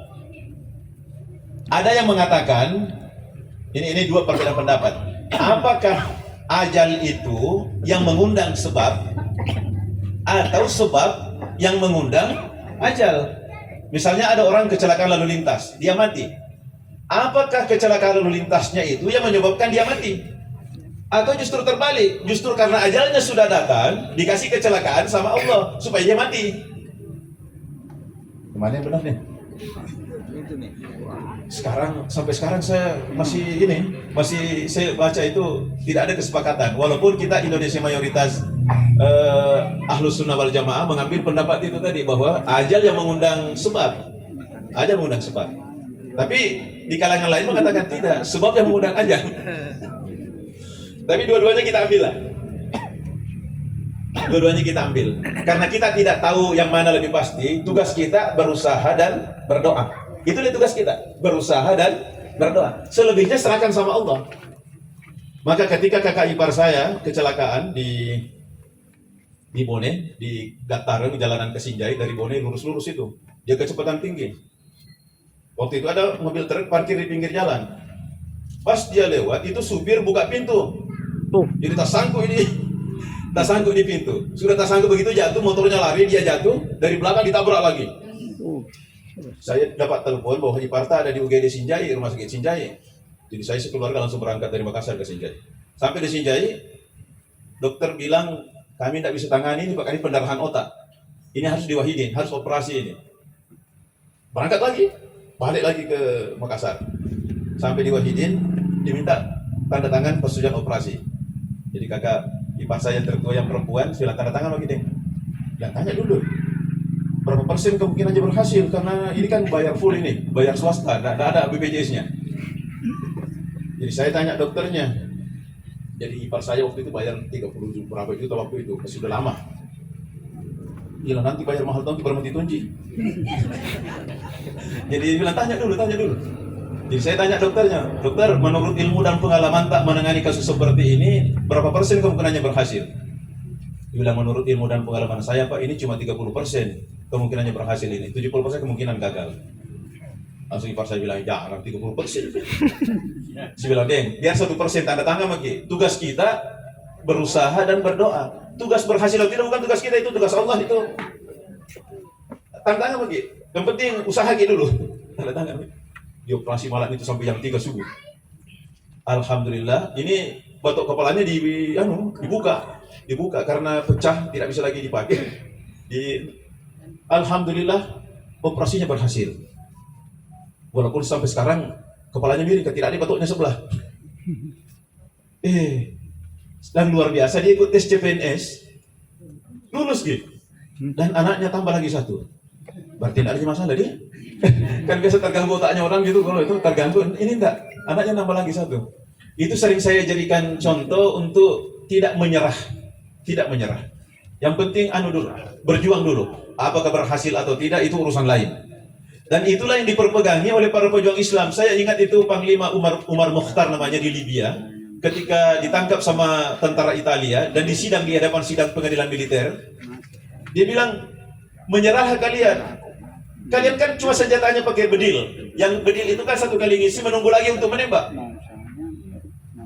Ada yang mengatakan, ini dua perbedaan pendapat. Apakah ajal itu yang mengundang sebab, atau sebab yang mengundang ajal? Misalnya ada orang kecelakaan lalu lintas, dia mati. Apakah kecelakaan lalu lintasnya itu yang menyebabkan dia mati? Atau justru terbalik, justru karena ajalnya sudah datang, dikasih kecelakaan sama Allah supaya dia mati. Gimana yang benar nih? Sampai sekarang saya masih saya baca itu tidak ada kesepakatan. Walaupun kita Indonesia mayoritas Ahlus Sunnah wal Jamaah mengambil pendapat itu tadi, bahwa ajal yang mengundang sebab, ajal mengundang sebab. Tapi di kalangan lain mengatakan tidak, sebab yang mengundang ajal. Tapi dua-duanya kita ambil lah. Dua-duanya kita ambil. Karena kita tidak tahu yang mana lebih pasti, tugas kita berusaha dan berdoa. Itulah tugas kita, berusaha dan berdoa. Selebihnya serahkan sama Allah. Maka ketika kakak ipar saya kecelakaan di Bone, di Gatareng, jalanan ke Sinjai, dari Bone lurus-lurus itu, dia kecepatan tinggi. Waktu itu ada mobil truk parkir di pinggir jalan. Pas dia lewat, itu supir buka pintu. Jadi tak sanggup di pintu. Sudah tak sanggup, begitu jatuh, motornya lari, dia jatuh, dari belakang ditabrak lagi. Saya dapat telepon bahwa Iparta ada di UGD Sinjai, rumah sakit Sinjai. Jadi saya sekeluarga langsung berangkat dari Makassar ke Sinjai. Sampai di Sinjai, dokter bilang, kami tidak bisa tangani ini, Pak, ini pendarahan otak. Ini harus diwahidin, harus operasi ini. Berangkat lagi, balik lagi ke Makassar. Sampai diwahidin, diminta tanda tangan persetujuan operasi. Jadi kakak ipar saya tertua yang perempuan, silakan tanda tangan lagi deh. Ya tanya dulu. berapa persen kemungkinannya berhasil, karena ini kan bayar full, ini bayar swasta, tidak ada BPJS-nya. Jadi saya tanya dokternya, jadi ipar saya waktu itu bayar 30 berapa juta waktu itu, sudah lama. Gila, nanti bayar mahal tuh bermati tunji. Jadi dia bilang tanya dulu. Jadi saya tanya dokternya, dokter, menurut ilmu dan pengalaman tak menangani kasus seperti ini, berapa persen kemungkinannya berhasil? Dia bilang, menurut ilmu dan pengalaman saya Pak, ini cuma 30% kemungkinannya berhasil, ini 70% kemungkinan gagal. Langsung ipar saya bilang, jangan 30%. Saya bilang, Deng, biar 1% tanda tangan lagi. Tugas kita berusaha dan berdoa. Tugas berhasil atau tidak bukan tugas kita, itu tugas Allah itu. Tanda tangan lagi. Yang penting usaha lagi dulu. Tanda tangan. Di operasi malam itu sampai jam 3 subuh. Alhamdulillah, ini batok kepalanya dibuka karena pecah, tidak bisa lagi dipakai. Alhamdulillah, operasinya berhasil. Walaupun sampai sekarang kepalanya miring, tidak ada batoknya sebelah. Dan luar biasa, dia ikut tes CPNS, lulus gitu. Dan anaknya tambah lagi 1. Berarti tidak ada masalah dia. Kan biasa terganggu otaknya orang gitu, kalau itu terganggu. Ini enggak, anaknya nambah lagi 1. Itu sering saya jadikan contoh untuk tidak menyerah. Yang penting dulu, berjuang dulu. Apakah berhasil atau tidak itu urusan lain. Dan itulah yang diperpegangi oleh para pejuang Islam. Saya ingat itu Panglima Umar Mukhtar namanya di Libya, ketika ditangkap sama tentara Italia dan disidang di hadapan sidang pengadilan militer. Dia bilang, menyerah kalian kan cuma senjatanya pakai bedil. Yang bedil itu kan 1 kali ngisi menunggu lagi untuk menembak.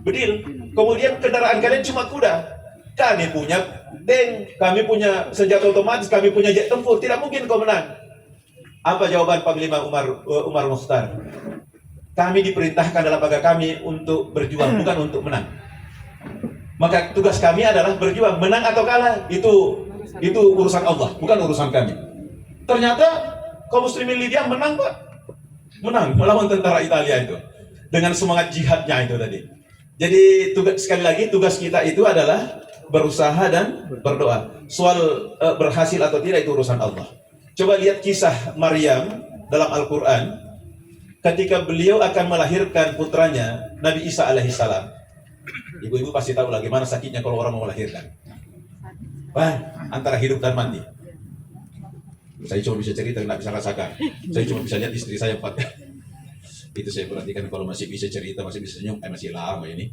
Bedil. Kemudian kendaraan kalian cuma kuda. Kami punya tank, kami punya senjata otomatis, kami punya jet tempur. Tidak mungkin kau menang. Apa jawaban Panglima Umar Mukhtar? Kami diperintahkan dalam agama kami untuk berjuang, bukan untuk menang. Maka tugas kami adalah berjuang. Menang atau kalah itu urusan Allah, bukan urusan kami. Ternyata kaum muslimin Libya menang, Pak. Menang melawan tentara Italia itu dengan semangat jihadnya itu tadi. Jadi sekali lagi tugas kita itu adalah berusaha dan berdoa. Soal berhasil atau tidak itu urusan Allah. Coba lihat kisah Maryam dalam Al-Quran. Ketika beliau akan melahirkan putranya Nabi Isa alaihissalam. Ibu-ibu pasti tahu lah gimana sakitnya kalau orang mau melahirkan. Antara hidup dan mati. Saya cuma bisa cerita, tidak bisa rasakan. Saya cuma bisa lihat istri saya 4. Itu saya perhatikan, kalau masih bisa cerita, masih bisa senyum, masih lama ini.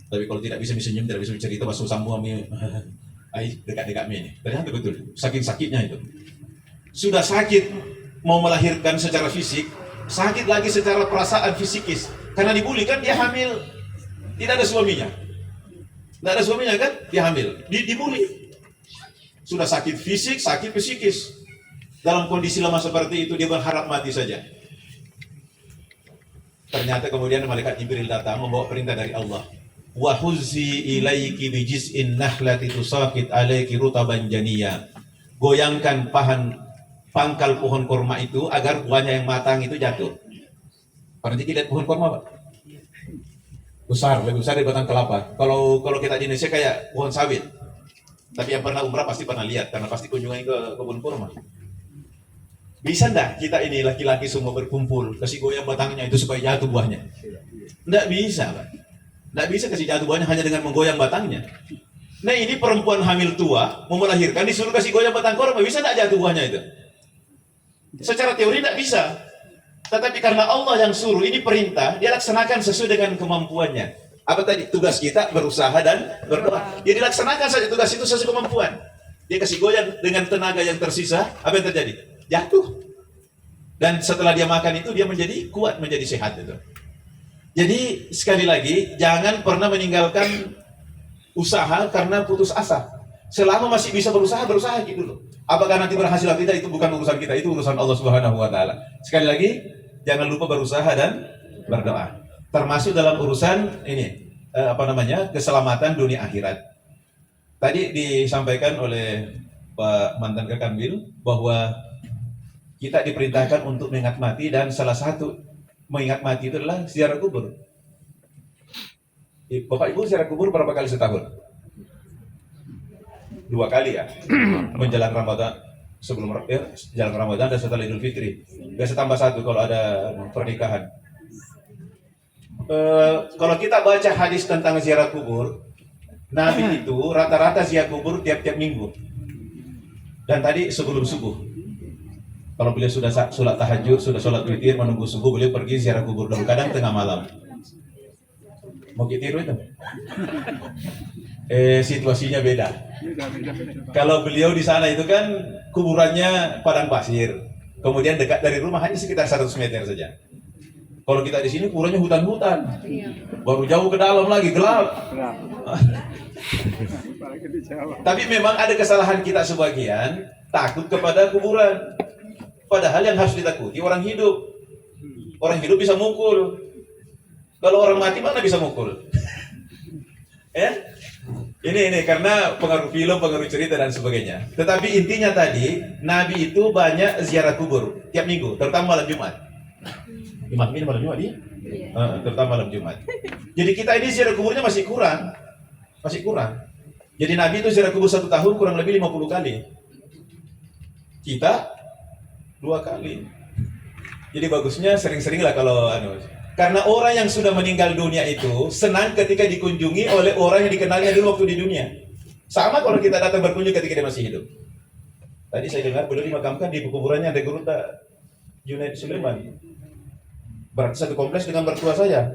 Tapi kalau tidak bisa senyum, tidak bisa cerita, masuk sambung kami, dekat-dekat ini. Ternyata betul, saking sakitnya itu. Sudah sakit mau melahirkan secara fisik, sakit lagi secara perasaan fisikis. Karena dibully kan, dia hamil, tidak ada suaminya. Tidak ada suaminya kan, dia hamil, dibully. Sudah sakit fisik, sakit psikis. Dalam kondisi lemah seperti itu, dia berharap mati saja. Ternyata kemudian malaikat Jibril datang membawa perintah dari Allah. Wa huzzi ilaiki bijiz'in nahlati tusaqit alaiki rutaban janiyya. Goyangkan pangkal pohon kurma itu agar buahnya yang matang itu jatuh. Pernah lihat pohon kurma, Pak? Besar, lebih besar dari batang kelapa. Kalau kita di Indonesia kayak pohon sawit. Tapi yang pernah umrah pasti pernah lihat, karena pasti kunjungan ke kebun kurma. Bisa enggak kita ini laki-laki semua berkumpul, kasih goyang batangnya itu supaya jatuh buahnya? Enggak bisa, Pak. Enggak bisa kasih jatuh buahnya hanya dengan menggoyang batangnya. Nah, ini perempuan hamil tua, mau melahirkan, disuruh kasih goyang batang kurma, bisa enggak jatuh buahnya itu? Secara teori enggak bisa. Tetapi karena Allah yang suruh, ini perintah, dia laksanakan sesuai dengan kemampuannya. Apa tadi? Tugas kita berusaha dan berdoa. Dia dilaksanakan saja tugas itu sesuai kemampuan. Dia kasih goyang dengan tenaga yang tersisa, apa yang terjadi? Jatuh. Dan setelah dia makan itu, dia menjadi kuat, menjadi sehat itu. Jadi sekali lagi, jangan pernah meninggalkan usaha karena putus asa. Selama masih bisa berusaha gitu dulu. Apakah nanti berhasil atau tidak, itu bukan urusan kita, itu urusan Allah Subhanahu wa Ta'ala. Sekali lagi, jangan lupa berusaha dan berdoa. Termasuk dalam urusan ini, keselamatan dunia akhirat. Tadi disampaikan oleh Pak Mantan Kakanwil bahwa kita diperintahkan untuk mengingat mati, dan salah satu mengingat mati itu adalah ziarah kubur. Bapak Ibu ziarah kubur berapa kali setahun? 2 kali ya, menjelang Ramadan. sebelum jalan Ramadan dan setelah Idul Fitri. Biasa tambah 1 kalau ada pernikahan. Kalau kita baca hadis tentang ziarah kubur, Nabi itu rata-rata ziarah kubur tiap-tiap minggu. Dan tadi sebelum subuh. Kalau beliau sudah sholat tahajud, sudah sholat witir, menunggu subuh, beliau pergi ziarah kubur dulu. Kadang tengah malam. Mau kita tiru itu? Situasinya beda. Kalau beliau di sana itu kan kuburannya padang pasir, kemudian dekat dari rumah hanya sekitar 100 meter saja. Kalau kita di sini kuburannya hutan-hutan, baru jauh ke dalam lagi gelap. Tapi memang ada kesalahan kita sebagian, takut kepada kuburan. Padahal yang harus ditakuti orang hidup. Orang hidup bisa mukul. Kalau orang mati mana bisa mukul? Ini karena pengaruh film, pengaruh cerita dan sebagainya. Tetapi intinya tadi, Nabi itu banyak ziarah kubur tiap minggu, terutama malam Jumat. Imam ini malam Jumat dia? Terutama malam Jumat. Jadi kita ini ziarah kuburnya masih kurang. Jadi Nabi itu ziarah kubur 1 tahun kurang lebih 50 kali. Kita 2 kali. Jadi bagusnya sering-sering lah kalau karena orang yang sudah meninggal dunia itu senang ketika dikunjungi oleh orang yang dikenalnya dulu waktu di dunia. Sama kalau kita datang berkunjung ketika dia masih hidup. Tadi saya dengar beliau dimakamkan di kuburannya ada Geruta Junaid Sulaiman. Berarti satu kompleks dengan mertua saya.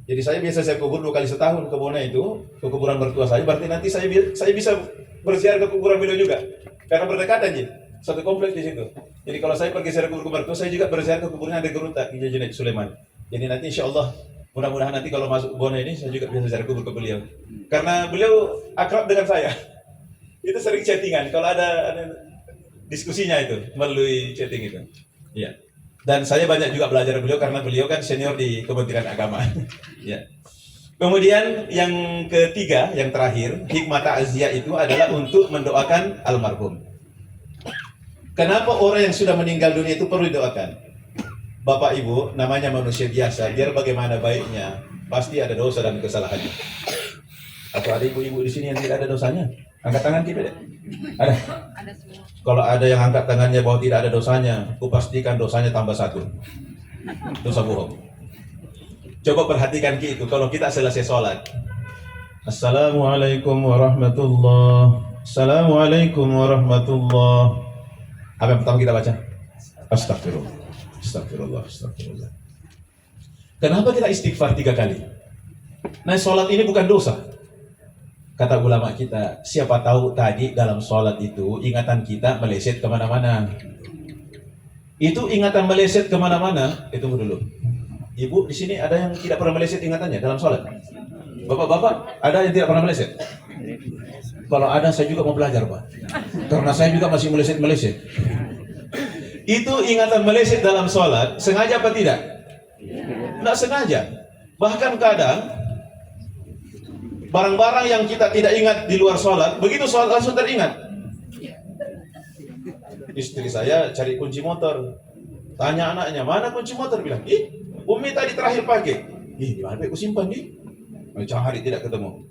Jadi saya kubur 2 kali setahun ke Bona itu, ke kuburan mertua saya. Berarti nanti saya bisa berziarah ke kuburan beliau juga. Karena berdekatan ya. Satu kompleks di situ. Jadi kalau saya pergi ziarah kubur mertua, saya juga berziarah ke kuburnya ada Geruta Junaid Sulaiman. Jadi nanti insya Allah, mudah-mudahan nanti kalau masuk Bona ini, saya juga bisa ziarah kubur ke beliau. Karena beliau akrab dengan saya. Itu sering chattingan, kalau ada diskusinya itu, melalui chatting itu. Ya. Dan saya banyak juga belajar beliau, karena beliau kan senior di Kementerian Agama. Ya. Kemudian yang ketiga, yang terakhir, hikmah ta'ziyah itu adalah untuk mendoakan almarhum. Kenapa orang yang sudah meninggal dunia itu perlu didoakan? Bapak Ibu, namanya manusia biasa, biar bagaimana baiknya, pasti ada dosa dan kesalahannya. Atau ada ibu-ibu di sini yang tidak ada dosanya? Angkat tangan kita deh. Ada? Ada semua. Kalau ada yang angkat tangannya bahwa tidak ada dosanya, aku pastikan dosanya tambah 1. Dosa bohong. Coba perhatikan itu, kalau kita selesai sholat. Assalamualaikum warahmatullahi. Assalamualaikum warahmatullahi. Apa yang pertama kita baca? Astagfirullah. Astagfirullah. Kenapa kita istighfar 3 kali? Nah, sholat ini bukan dosa. Kata ulama kita, siapa tahu tadi dalam sholat itu ingatan kita meleset kemana-mana. Itu ingatan meleset kemana-mana, itu dulu. Ibu di sini ada yang tidak pernah meleset ingatannya dalam sholat? Bapak-bapak, ada yang tidak pernah meleset? Kalau ada, saya juga mau belajar, Pak. Karena saya juga masih meleset-meleset. Itu ingatan meleset dalam sholat, sengaja apa tidak? Tidak sengaja. Bahkan kadang, barang-barang yang kita tidak ingat di luar sholat, begitu sholat langsung teringat. Istri saya cari kunci motor. Tanya anaknya, mana kunci motor? Bilang, Umi tadi terakhir pakai. Di mana aku simpan di? Macam hari tidak ketemu.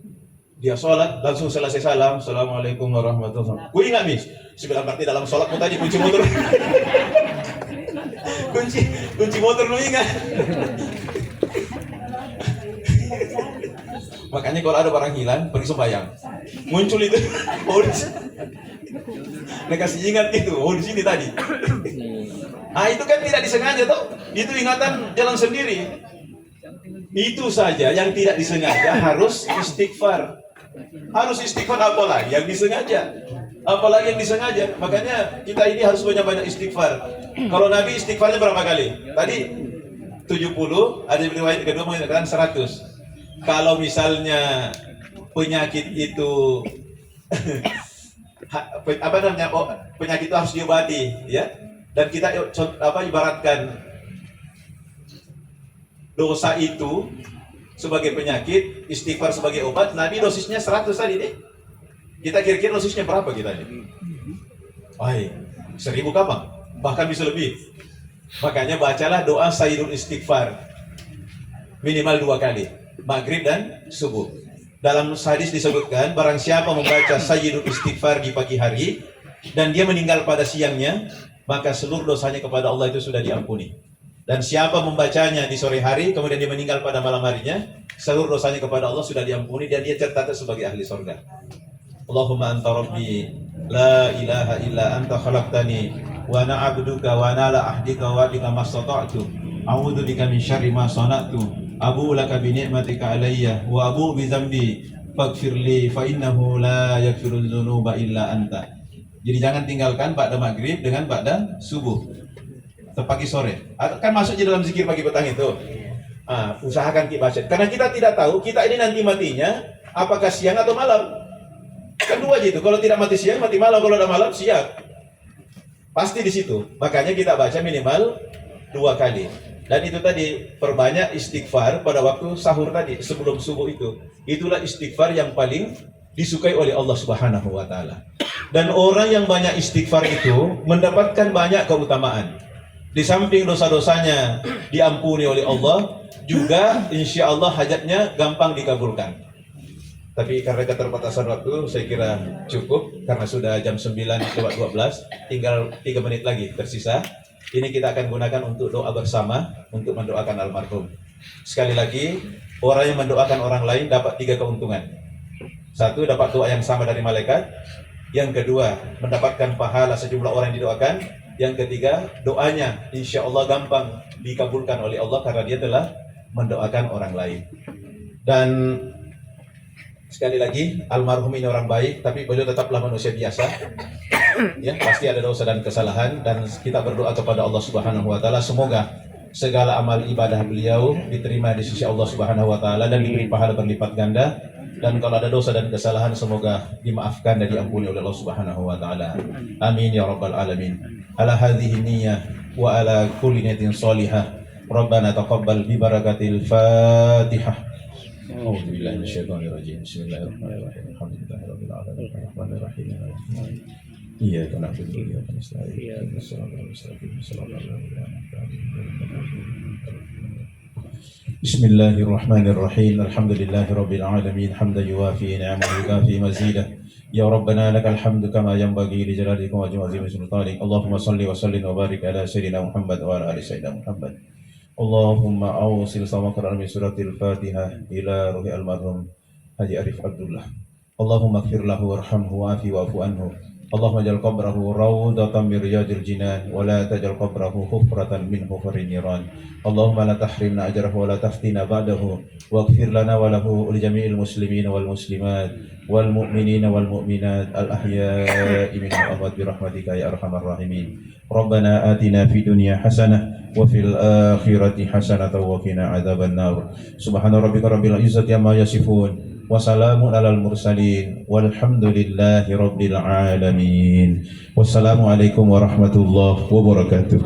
Dia sholat, langsung selesai salam. Assalamualaikum warahmatullahi wabarakatuh. Ku ingat, Miss. Sebelah berarti dalam sholatmu tadi kunci motor. kunci motor lu ingat. Makanya kalau ada barang hilang, pergi sembahyang. Muncul itu. Mereka kasih ingat itu. Oh, di sini tadi. Itu kan tidak disengaja toh. Itu ingatan jalan sendiri. Itu saja yang tidak disengaja harus istighfar. Harus istighfar, apalagi yang disengaja. Apalagi yang disengaja. Makanya kita ini harus banyak-banyak istighfar. Kalau Nabi istighfarnya berapa kali? Tadi 70, ada riwayat kedua mengatakan 100. Kalau misalnya penyakit itu penyakit itu harus diobati, ya. Dan kita ibaratkan dosa itu sebagai penyakit, istighfar sebagai obat. Nabi dosisnya 100 tadi nih. Kita kira-kira dosisnya berapa kita ini? 1000 kapang, bahkan bisa lebih. Makanya bacalah doa Sayyidul Istighfar minimal 2 kali, maghrib dan subuh. Dalam hadis disebutkan, barang siapa membaca Sayyidul Istighfar di pagi hari, dan dia meninggal pada siangnya, maka seluruh dosanya kepada Allah itu sudah diampuni. Dan siapa membacanya di sore hari, kemudian dia meninggal pada malam harinya, seluruh dosanya kepada Allah sudah diampuni dan dia tercatat sebagai ahli surga. Allahumma anta rabbi la ilaha illa anta khalaqtani wa ana abduka wa ana ala ahdika wa adika mastata'tu a'udzu bika min syarri ma sana'tu abu laka bi ni'matika alayya wa abu bi dzambi faghfirli fa innahu la yaghfiru dzunuba illa anta. Jadi jangan tinggalkan ba'da maghrib dengan ba'da subuh atau pagi sore. Kan masuk di dalam zikir pagi petang itu. Usahakan kita baca karena kita tidak tahu kita ini nanti matinya apakah siang atau malam. Kan dua aja itu, kalau tidak mati siang, mati malam, kalau udah malam, siang. Pasti di situ. Makanya kita baca minimal 2 kali. Dan itu tadi, perbanyak istighfar pada waktu sahur tadi, sebelum subuh itu. Itulah istighfar yang paling disukai oleh Allah Subhanahu wa Ta'ala. Dan orang yang banyak istighfar itu mendapatkan banyak keutamaan. Di samping dosa-dosanya diampuni oleh Allah, juga insya Allah hajatnya gampang dikabulkan. Tapi karena keterbatasan waktu, saya kira cukup karena sudah jam 9:12, tinggal 3 menit lagi tersisa. Ini kita akan gunakan untuk doa bersama untuk mendoakan almarhum. Sekali lagi, orang yang mendoakan orang lain dapat 3 keuntungan. 1, dapat doa yang sama dari malaikat. Yang kedua, mendapatkan pahala sejumlah orang yang didoakan. Yang ketiga, doanya insya Allah gampang dikabulkan oleh Allah karena dia telah mendoakan orang lain. Dan sekali lagi, almarhum ini orang baik, tapi beliau tetaplah manusia biasa. Ya, pasti ada dosa dan kesalahan, dan kita berdoa kepada Allah Subhanahu wa Ta'ala semoga segala amal ibadah beliau diterima di sisi Allah Subhanahu wa Ta'ala dan diberi pahala berlipat ganda. Dan kalau ada dosa dan kesalahan semoga dimaafkan dan diampuni oleh Allah Subhanahu wa Ta'ala. Amin ya rabbal alamin. Ala hadhihi niyyah wa ala kulli niyatin shalihah. Rabbana taqabbal bi barakatil Fatihah. أعوذ بالله من الشيطان الرجيم بسم الله الرحمن الرحيم الحمد لله رب العالمين الرحمن الرحيم إياك نعبد وإياك نستعين اهدنا الصراط المستقيم صراط الذين أنعمت عليهم بسم الله الرحمن الرحيم الحمد لله رب العالمين حمدا يوافي نعمه ويكافي مزيدا يا ربنا لك الحمد كما ينبغي لجلالك وعظيم سلطانك اللهم صل وسلم وبارك على سيدنا محمد وعلى آل سيدنا محمد اللهم أوصل سماك من سورة الفاتحة إلى روح المرحوم Haji Arif Abdullah. Allahumma ighfir lahu warhamhu wa'afi wa'fu anhu. Allahumma ja'al qabrahu rawdatan min riyadil jinan wa la taj'al qabrahu hufratan min hufarin niran. Allahumma la tahrimna ajrahu wa la taftina ba'dahu waghfir lana wa lahu li jami'il muslimin wal muslimat wal mu'minina wal mu'minat al ahya'i minhum amwat bi rahmatika ya arhamar rahimin. Rabbana atina fid dunya hasanah wa fil akhirati hasanatan wa qina adzaban nar. Subhana rabbika rabbil izzati amma yasifun. Wassalamu alal mursalin walhamdulillahi rabbil alamin. Wassalamualaikum warahmatullahi wabarakatuh.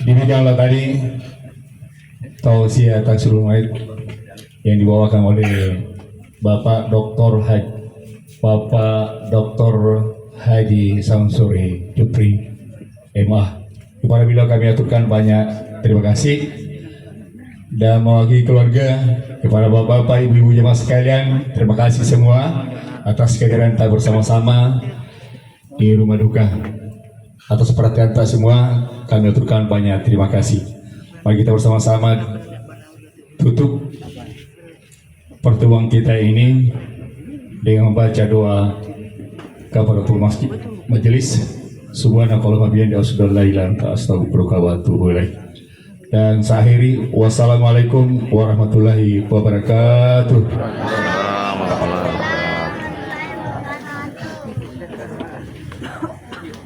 Demikianlah tadi tausiah Taksirul Maid yang dibawakan oleh Bapak Dr. Haji Samsuri Jupri MA. Kepada beliau kami aturkan banyak terima kasih dan mewakili keluarga kepada bapak-bapak, ibu-ibu jemaah sekalian, terima kasih semua atas kehadiran kita bersama-sama di rumah duka. Atas perhatian kita semua kami aturkan banyak terima kasih. Mari kita bersama-sama tutup pertemuan kita ini dengan membaca doa kafaratul majelis. Subhanakallahumma bihamdika asyhadu an la ilaha illa anta astaghfiruka wa atubu ilaik. Dan saya akhiri, wassalamualaikum warahmatullahi wabarakatuh.